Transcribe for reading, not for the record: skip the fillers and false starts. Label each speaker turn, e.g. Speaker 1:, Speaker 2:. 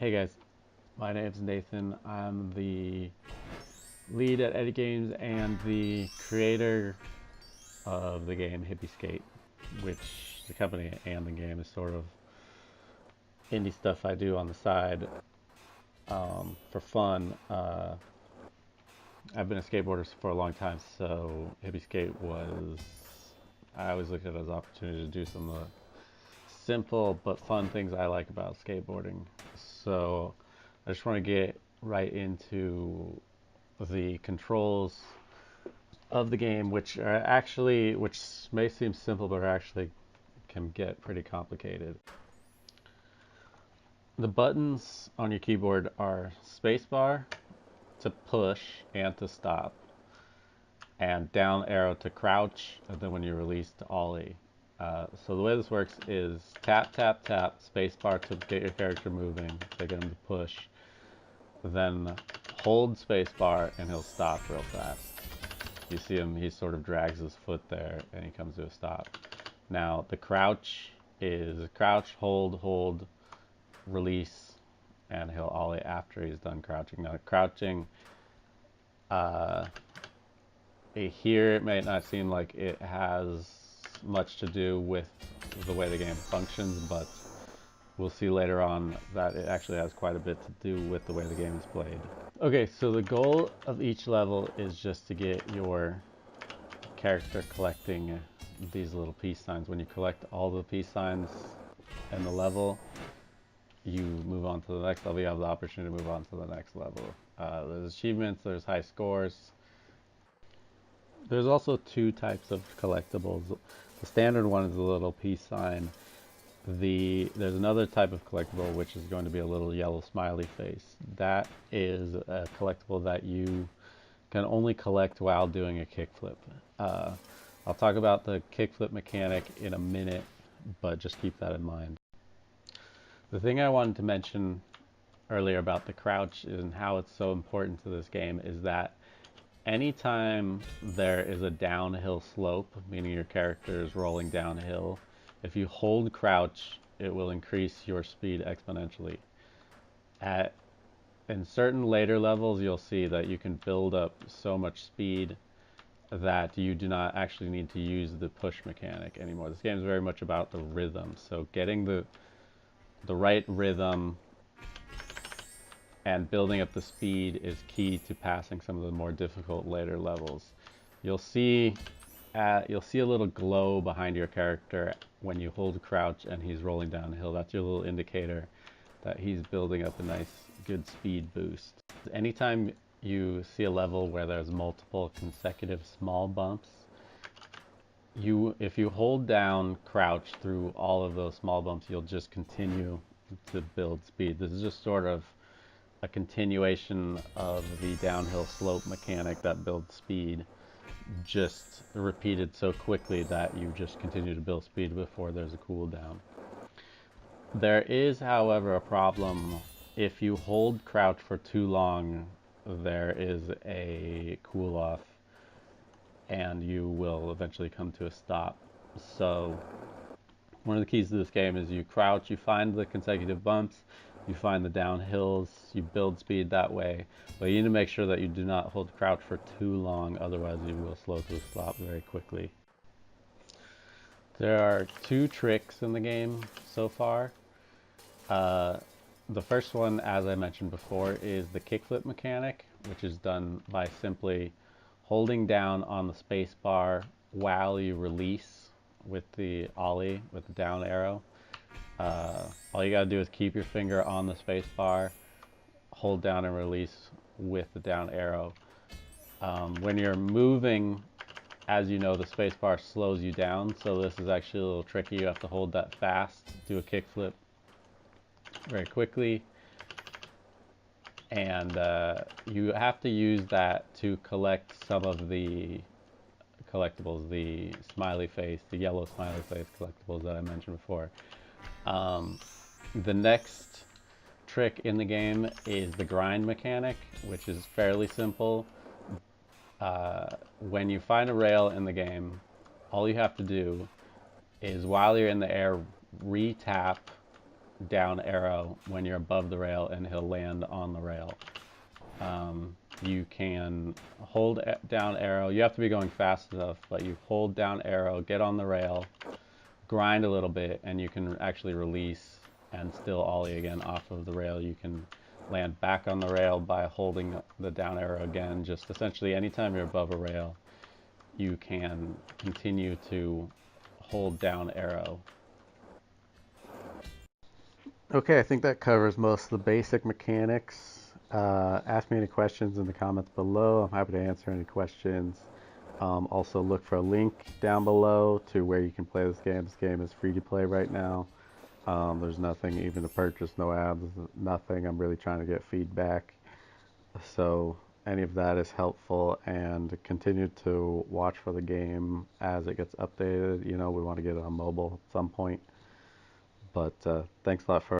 Speaker 1: Hey guys, my name's Nathan. I'm the lead at Eddy Games and the creator of the game Hippy Skate, which the company and the game is sort of indie stuff I do on the side for fun. I've been a skateboarder for a long time, so Hippy Skate I always looked at it as an opportunity to do some of the simple but fun things I like about skateboarding. So I just want to get right into the controls of the game, which may seem simple, but actually can get pretty complicated. The buttons on your keyboard are spacebar to push and to stop, and down arrow to crouch, and then when you release to ollie. So the way this works is tap, tap, tap, spacebar to get your character moving, to get him to push. Then hold spacebar and he'll stop real fast. You see him, he sort of drags his foot there and he comes to a stop. Now the crouch is crouch, hold, release, and he'll ollie after he's done crouching. Now crouching, here it may not seem like it has much to do with the way the game functions, but we'll see later on that it actually has quite a bit to do with the way the game is played. Okay, so the goal of each level is just to get your character collecting these little peace signs. When you collect all the peace signs in the level, you move on to the next level. You have the opportunity to move on to the next level. There's achievements, there's high scores. There's also two types of collectibles. The standard one is a little peace sign. There's another type of collectible which is going to be a little yellow smiley face. That is a collectible that you can only collect while doing a kickflip. I'll talk about the kickflip mechanic in a minute, but just keep that in mind. The thing I wanted to mention earlier about the crouch and how it's so important to this game is that anytime there is a downhill slope, meaning your character is rolling downhill, if you hold crouch, it will increase your speed exponentially. In certain later levels, you'll see that you can build up so much speed that you do not actually need to use the push mechanic anymore. This game is very much about the rhythm, so getting the right rhythm and building up the speed is key to passing some of the more difficult later levels. You'll see a little glow behind your character when you hold crouch and he's rolling downhill. That's your little indicator that he's building up a nice good speed boost. Anytime you see a level where there's multiple consecutive small bumps, if you hold down crouch through all of those small bumps, you'll just continue to build speed. This is just sort of a continuation of the downhill slope mechanic that builds speed, just repeated so quickly that you just continue to build speed before there's a cooldown. There is, however, a problem. If you hold crouch for too long, there is a cool off and you will eventually come to a stop. So one of the keys to this game is you crouch, you find the consecutive bumps, you find the downhills, you build speed that way, but you need to make sure that you do not hold crouch for too long, otherwise you will slow to a stop very quickly. There are two tricks in the game so far. The first one, as I mentioned before, is the kickflip mechanic, which is done by simply holding down on the space bar while you release with the ollie, with the down arrow. All you gotta do is keep your finger on the space bar, hold down and release with the down arrow. When you're moving, as you know, the space bar slows you down, so this is actually a little tricky. You have to hold that fast, do a kickflip very quickly, and you have to use that to collect some of the collectibles, the smiley face, the yellow smiley face collectibles that I mentioned before. The next trick in the game is the grind mechanic, which is fairly simple. When you find a rail in the game, all you have to do is, while you're in the air, re-tap down arrow when you're above the rail, and he'll land on the rail. You can hold down arrow. You have to be going fast enough, but you hold down arrow, get on the rail, grind a little bit, and you can actually release and still ollie again off of the rail. You can land back on the rail by holding the down arrow again. Just essentially anytime you're above a rail, you can continue to hold down arrow. Okay, I think that covers most of the basic mechanics. Ask me any questions in the comments below. I'm happy to answer any questions. Also look for a link down below to where you can play this game. This game is free to play right now. There's nothing even to purchase, no ads, nothing. I'm really trying to get feedback. So any of that is helpful, and continue to watch for the game as it gets updated. You know, we want to get it on mobile at some point. But thanks a lot for